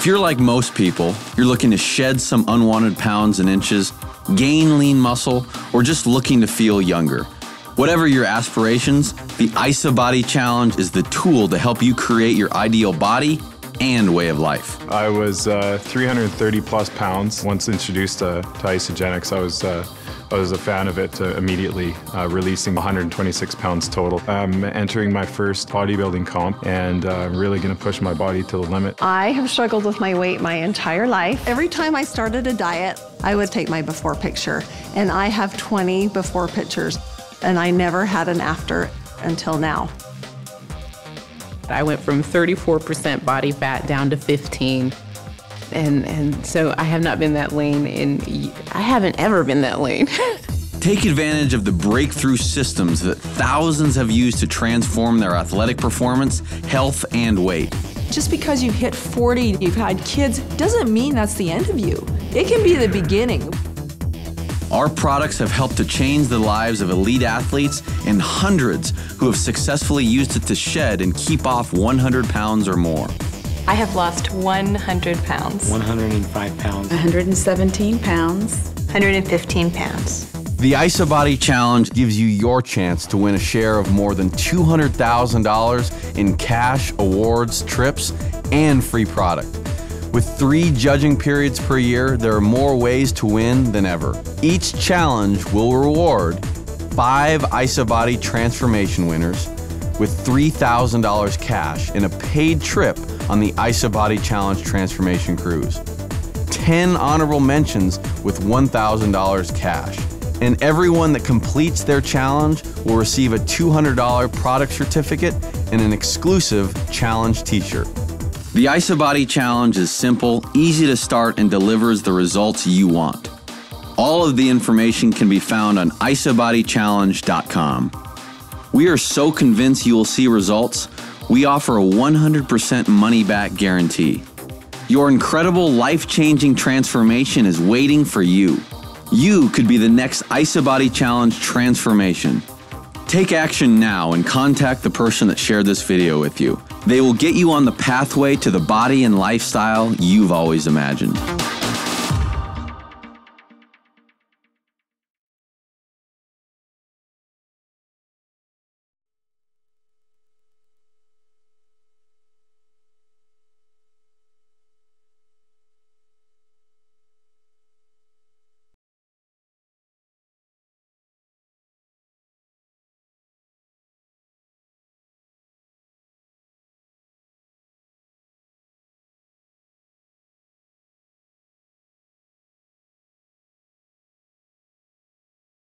If you're like most people, you're looking to shed some unwanted pounds and inches, gain lean muscle, or just looking to feel younger. Whatever your aspirations, the IsaBody Challenge is the tool to help you create your ideal body and way of life. I was 330 plus pounds once introduced to Isagenix. I was a fan of it immediately, releasing 126 pounds total. I'm entering my first bodybuilding comp and I'm really going to push my body to the limit. I have struggled with my weight my entire life. Every time I started a diet, I would take my before picture, and I have 20 before pictures, and I never had an after until now. I went from 34% body fat down to 15%. And so I have not been that lean I haven't ever been that lean. Take advantage of the breakthrough systems that thousands have used to transform their athletic performance, health, and weight. Just because you've hit 40, you've had kids, doesn't mean that's the end of you. It can be the beginning. Our products have helped to change the lives of elite athletes and hundreds who have successfully used it to shed and keep off 100 pounds or more. I have lost 100 pounds. 105 pounds. 117 pounds. 115 pounds. The IsaBody Challenge gives you your chance to win a share of more than $200,000 in cash, awards, trips, and free product. With 3 judging periods per year, there are more ways to win than ever. Each challenge will reward 5 IsaBody transformation winners with $3,000 cash in a paid trip on the IsaBody Challenge Transformation Cruise. 10 honorable mentions with $1,000 cash. And everyone that completes their challenge will receive a $200 product certificate and an exclusive challenge t-shirt. The IsaBody Challenge is simple, easy to start, and delivers the results you want. All of the information can be found on isabodychallenge.com. We are so convinced you will see results, we offer a 100% money-back guarantee. Your incredible life-changing transformation is waiting for you. You could be the next IsaBody Challenge transformation. Take action now and contact the person that shared this video with you. They will get you on the pathway to the body and lifestyle you've always imagined.